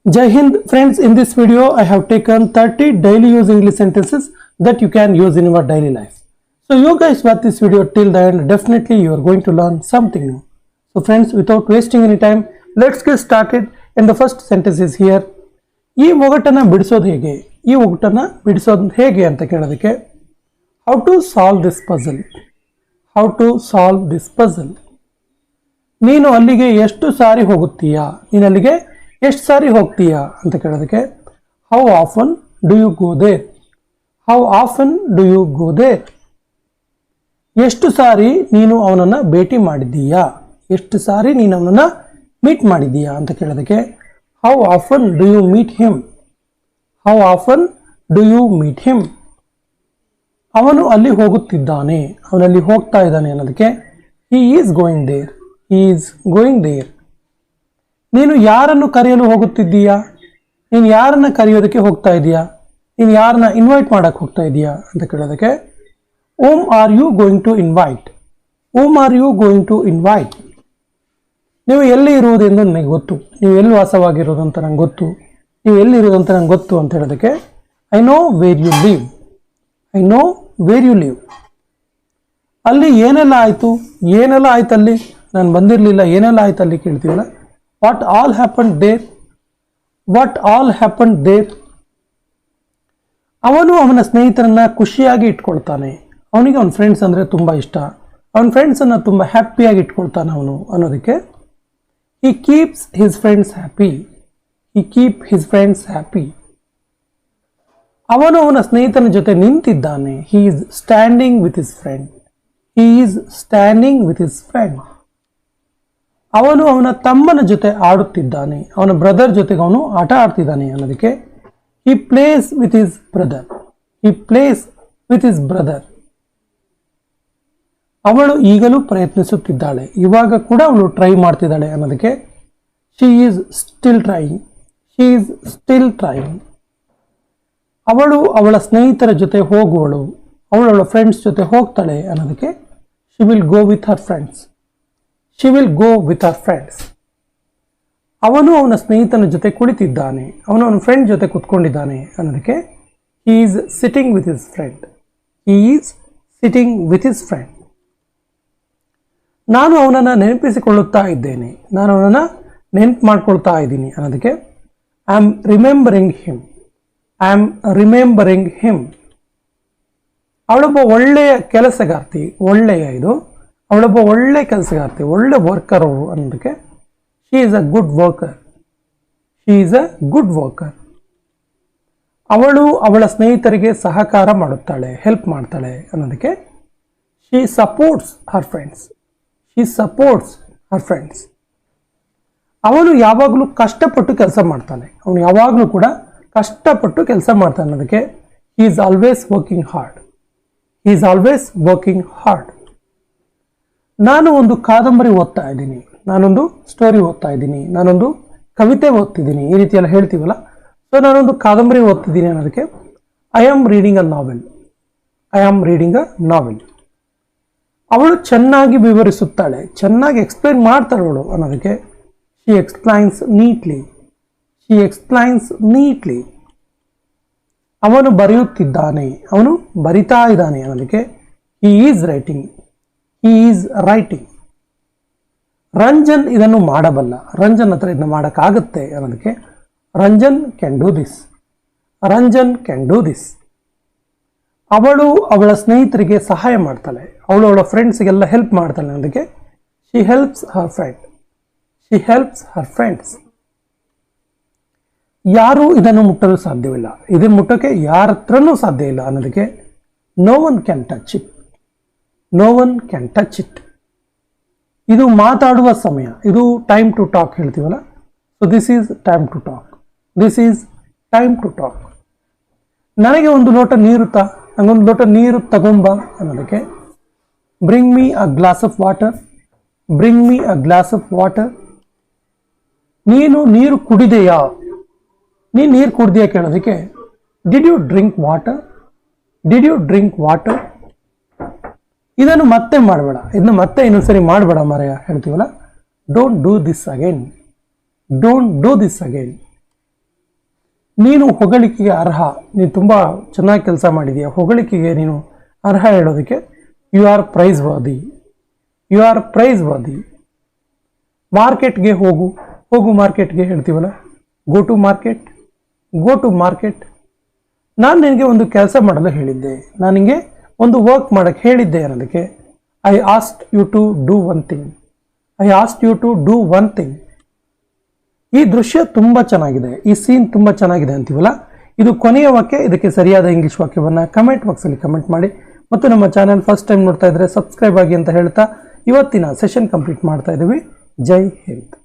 Jai Hind friends, in this video I have taken 30 daily use English sentences that you can use in your daily life. So you guys watch this video till the end, definitely you are going to learn something new. So friends, without wasting any time, let's get started. And the first sentence is here. ಈ ಒಗಟನ್ನ ಬಿಡಿಸೋದು ಹೇಗೆ? ಈ ಒಗಟನ್ನ ಬಿಡಿಸೋದು ಹೇಗೆ ಅಂತ ಕೇಳೋದಕ್ಕೆ how to solve this puzzle. How to solve this puzzle. ನೀನು ಅಲ್ಲಿಗೆ ಎಷ್ಟು ಸಾರಿ ಹೋಗುತ್ತೀಯಾ? ನೀನು ಅಲ್ಲಿಗೆ ಎಷ್ಟು ಸಾರಿ ಹೋಗ್ತೀಯಾ ಅಂತ ಕೇಳೋದಕ್ಕೆ how often do you go there. How often do you go there. ಎಷ್ಟು ಸಾರಿ ನೀನು ಅವನನ್ನು ಭೇಟಿ ಮಾಡಿದ್ದೀಯಾ? ಎಷ್ಟು ಸಾರಿ ನೀನು ಅವನನ್ನು ಮೀಟ್ ಮಾಡಿದ್ದೀಯಾ ಅಂತ ಕೇಳೋದಕ್ಕೆ how often do you meet him. How often do you meet him. ಅವನು ಅಲ್ಲಿ ಹೋಗುತ್ತಿದ್ದಾನೆ, ಅವನಲ್ಲಿ ಹೋಗ್ತಾ ಇದ್ದಾನೆ ಅನ್ನೋದಕ್ಕೆ he is going there. He is going there. ನೀನು ಯಾರನ್ನು ಕರೆಯಲು ಹೋಗುತ್ತಿದ್ದೀಯಾ? ನೀನು ಯಾರನ್ನ ಕರೆಯೋದಕ್ಕೆ ಹೋಗ್ತಾ ಇದೀಯಾ? ನೀನು ಯಾರನ್ನ ಇನ್ವೈಟ್ ಮಾಡಕ್ಕೆ ಹೋಗ್ತಾ ಇದೀಯಾ ಅಂತ ಕೇಳೋದಕ್ಕೆ whom are you going to invite. Whom are you going to invite. ನೀವು ಎಲ್ಲಿ ಇರುವುದೆಂದು ನನಗೆ ಗೊತ್ತು. ನೀವು ಎಲ್ಲಿ ವಾಸವಾಗಿರೋದು ಅಂತ ನಂಗೆ ಗೊತ್ತು. ನೀವು ಎಲ್ಲಿ ಇರೋದಂತ ನಂಗೆ ಗೊತ್ತು ಅಂತ ಹೇಳೋದಕ್ಕೆ I know where you live. I know where you live. ಅಲ್ಲಿ ಏನೆಲ್ಲ ಆಯಿತು? ಏನೆಲ್ಲ ಆಯ್ತು ಅಲ್ಲಿ? ನಾನು ಬಂದಿರಲಿಲ್ಲ, ಏನೆಲ್ಲ ಆಯ್ತು ಅಲ್ಲಿ ಕೇಳ್ತೀವಲ್ಲ. What all happen there. What all happen there. ಅವನು ಅವನ ಸ್ನೇಹಿತರನ್ನ ಖುಷಿಯಾಗಿ ಇಟ್ಕೊಳ್ತಾನೆ. ಅವನಿಗೆ ಅವನ ಫ್ರೆಂಡ್ಸ್ ಅಂದರೆ ತುಂಬ ಇಷ್ಟ. ಅವನ ಫ್ರೆಂಡ್ಸನ್ನು ತುಂಬ ಹ್ಯಾಪಿಯಾಗಿ ಇಟ್ಕೊಳ್ತಾನೆ ಅವನು ಅನ್ನೋದಕ್ಕೆ ಹಿ ಕೀಪ್ಸ್ ಹಿಸ್ ಫ್ರೆಂಡ್ಸ್ ಹ್ಯಾಪಿ. ಹಿ ಕೀಪ್ ಹಿಸ್ ಫ್ರೆಂಡ್ಸ್ ಹ್ಯಾಪಿ. ಅವನು ಅವನ ಸ್ನೇಹಿತನ ಜೊತೆ ನಿಂತಿದ್ದಾನೆ. He is standing with his friend. He is standing with his friend. ಅವನು ಅವನ ತಮ್ಮನ ಜೊತೆ ಆಡುತ್ತಿದ್ದಾನೆ. ಅವನ ಬ್ರದರ್ ಜೊತೆಗೆ ಅವನು ಆಟ ಆಡ್ತಿದ್ದಾನೆ ಅನ್ನೋದಕ್ಕೆ he plays with his brother. He plays with his brother. ಅವಳು ಈಗಲೂ ಪ್ರಯತ್ನಿಸುತ್ತಿದ್ದಾಳೆ. ಇವಾಗ ಕೂಡ ಅವಳು ಟ್ರೈ ಮಾಡ್ತಿದ್ದಾಳೆ ಅನ್ನೋದಕ್ಕೆ she is still trying. She is still trying. ಅವಳು ಅವಳ ಸ್ನೇಹಿತರ ಜೊತೆ ಹೋಗುವಳು. ಅವಳು ಅವಳ ಫ್ರೆಂಡ್ಸ್ ಜೊತೆ ಹೋಗ್ತಾಳೆ ಅನ್ನೋದಕ್ಕೆ she will go with her friends. She will go with her friends. ಅವನು ಅವನ ಸ್ನೇಹಿತನ ಜೊತೆ ಕುಳಿತಿದ್ದಾನೆ. ಅವನು ಅವನ ಫ್ರೆಂಡ್ ಜೊತೆ ಕುತ್ಕೊಂಡಿದ್ದಾನೆ ಅನ್ನೋದಕ್ಕೆ he is sitting with his friend. He is sitting with his friend. ನಾನು ಅವನನ್ನು ನೆನಪಿಸಿಕೊಳ್ಳುತ್ತಾ ಇದ್ದೇನೆ. ನಾನು ಅವನನ್ನು ನೆನಪು ಮಾಡ್ಕೊಳ್ತಾ ಇದ್ದೀನಿ ಅನ್ನೋದಕ್ಕೆ I am remembering him. I am remembering him. ಅವಳೊಬ್ಬ ಒಳ್ಳೆಯ ಕೆಲಸಗಾರ್ತಿ. ಒಳ್ಳೆಯ ಇದು ಅವಳೊಬ್ಬ ಒಳ್ಳೆ ಕೆಲಸಗಾರ್ತಿ, ಒಳ್ಳೆ ವರ್ಕರ್ ಅವಳು ಅನ್ನೋದಕ್ಕೆ she is a good worker. She is a good worker. ಅವಳು ಅವಳ ಸ್ನೇಹಿತರಿಗೆ ಸಹಕಾರ ಮಾಡುತ್ತಾಳೆ, ಹೆಲ್ಪ್ ಮಾಡ್ತಾಳೆ ಅನ್ನೋದಕ್ಕೆ she supports her friends. She supports her friends. ಅವನು ಯಾವಾಗಲೂ ಕಷ್ಟಪಟ್ಟು ಕೆಲಸ ಮಾಡ್ತಾನೆ. ಅವನು ಯಾವಾಗಲೂ ಕೂಡ ಕಷ್ಟಪಟ್ಟು ಕೆಲಸ ಮಾಡ್ತಾನೆ ಅನ್ನೋದಕ್ಕೆ he is always working hard. He is always working hard. ನಾನು ಒಂದು ಕಾದಂಬರಿ ಓದ್ತಾ ಇದ್ದೀನಿ. ನಾನೊಂದು ಸ್ಟೋರಿ ಓದ್ತಾ ಇದ್ದೀನಿ. ನಾನೊಂದು ಕವಿತೆ ಓದ್ತಿದ್ದೀನಿ. ಈ ರೀತಿ ಎಲ್ಲ ಹೇಳ್ತೀವಲ್ಲ. ಸೊ ನಾನೊಂದು ಕಾದಂಬರಿ ಓದ್ತಿದ್ದೀನಿ ಅನ್ನೋದಕ್ಕೆ I am reading a novel. I am reading a novel. ಅವಳು ಚೆನ್ನಾಗಿ ವಿವರಿಸುತ್ತಾಳೆ, ಚೆನ್ನಾಗಿ ಎಕ್ಸ್ಪ್ಲೈನ್ ಮಾಡ್ತಾಳೆ ಅವಳು ಅನ್ನೋದಕ್ಕೆ she explains neatly. She explains neatly. ಅವನು ಬರೆಯುತ್ತಿದ್ದಾನೆ. ಅವನು ಬರಿತಾ ಇದ್ದಾನೆ ಅನ್ನೋದಕ್ಕೆ he is writing. He is writing. Ranjan ಇದನ್ನು ಮಾಡಬಲ್ಲ. ರಂಜನ್ ಹತ್ರ ಇದನ್ನು ಮಾಡೋಕ್ಕಾಗತ್ತೆ ಅನ್ನೋದಕ್ಕೆ Ranjan can do this. Ranjan can do this. ಅವಳು ಅವಳ ಸ್ನೇಹಿತರಿಗೆ ಸಹಾಯ ಮಾಡ್ತಾಳೆ. ಅವಳು ಅವಳ ಫ್ರೆಂಡ್ಸ್ಗೆಲ್ಲ ಹೆಲ್ಪ್ ಮಾಡ್ತಾಳೆ ಅನ್ನೋದಕ್ಕೆ she helps Har friend. She helps her friends. ಯಾರೂ ಇದನ್ನು ಮುಟ್ಟಲು ಸಾಧ್ಯವಿಲ್ಲ. ಇದನ್ನು ಮುಟ್ಟೋಕ್ಕೆ ಯಾರ ಹತ್ರನೂ ಸಾಧ್ಯ ಇಲ್ಲ ಅನ್ನೋದಕ್ಕೆ no one can touch it. No one can touch it. ಇದು ಮಾತಾಡುವ ಸಮಯ. ಇದು ಟೈಮ್ ಟು ಟಾಕ್ ಹೇಳ್ತೀವಲ್ಲ. So this is time to talk. This is time to talk. ನನಗೆ ಒಂದು ಲೋಟ ನೀರು ನನಗೊಂದು ಲೋಟ ನೀರು ತಗೊಂಬ ಅನ್ನೋದಕ್ಕೆ bring me a glass of water. Bring me a glass of water. ನೀನು ನೀರು ಕುಡಿದೆಯಾ? ನೀನು ನೀರು ಕುಡಿದೆಯಾ ಕೇಳೋದಕ್ಕೆ did you drink water. Did you drink water. ಇದನ್ನು ಮತ್ತೆ ಮಾಡಬೇಡ. ಇದನ್ನು ಮತ್ತೆ ಇನ್ನೊಂದ್ಸರಿ ಮಾಡಬೇಡ ಮಾರಾಯ ಹೇಳ್ತೀವಲ್ಲ. Don't do this again. Don't do this again. ನೀನು ಹೊಗಳಿಕೆಗೆ ಅರ್ಹ, ನೀನು ತುಂಬ ಚೆನ್ನಾಗಿ ಕೆಲಸ ಮಾಡಿದೀಯ, ಹೊಗಳಿಕೆಗೆ ನೀನು ಅರ್ಹ ಹೇಳೋದಕ್ಕೆ you are praiseworthy, you are praiseworthy. ಮಾರ್ಕೆಟ್ಗೆ ಹೋಗು, ಹೋಗು ಮಾರ್ಕೆಟ್ಗೆ ಹೇಳ್ತೀವಲ್ಲ, go to market, go to market. ನಾನು ನಿನಗೆ ಒಂದು ಕೆಲಸ ಮಾಡಲು ಹೇಳಿದ್ದೆ, ನಾನು ನಿನಗೆ ಒಂದು ವರ್ಕ್ ಮಾಡೋಕ್ಕೆ ಹೇಳಿದ್ದೆ ಅನ್ನೋದಕ್ಕೆ I asked you to do one thing, I asked you to do one thing. ಈ ದೃಶ್ಯ ತುಂಬ ಚೆನ್ನಾಗಿದೆ, ಈ ಸೀನ್ ತುಂಬ ಚೆನ್ನಾಗಿದೆ ಅಂತೀವಲ್ಲ, ಇದು ಕೊನೆಯ ವಾಕ್ಯ. ಇದಕ್ಕೆ ಸರಿಯಾದ ಇಂಗ್ಲಿಷ್ ವಾಕ್ಯವನ್ನು ಕಮೆಂಟ್ ಬಾಕ್ಸಲ್ಲಿ ಕಮೆಂಟ್ ಮಾಡಿ. ಮತ್ತು ನಮ್ಮ ಚಾನಲ್ ಫಸ್ಟ್ ಟೈಮ್ ನೋಡ್ತಾ ಇದ್ದರೆ ಸಬ್ಸ್ಕ್ರೈಬ್ ಆಗಿ ಅಂತ ಹೇಳ್ತಾ ಇವತ್ತಿನ ಸೆಷನ್ ಕಂಪ್ಲೀಟ್ ಮಾಡ್ತಾ ಇದ್ದೀವಿ. ಜೈ ಹಿಂದ್.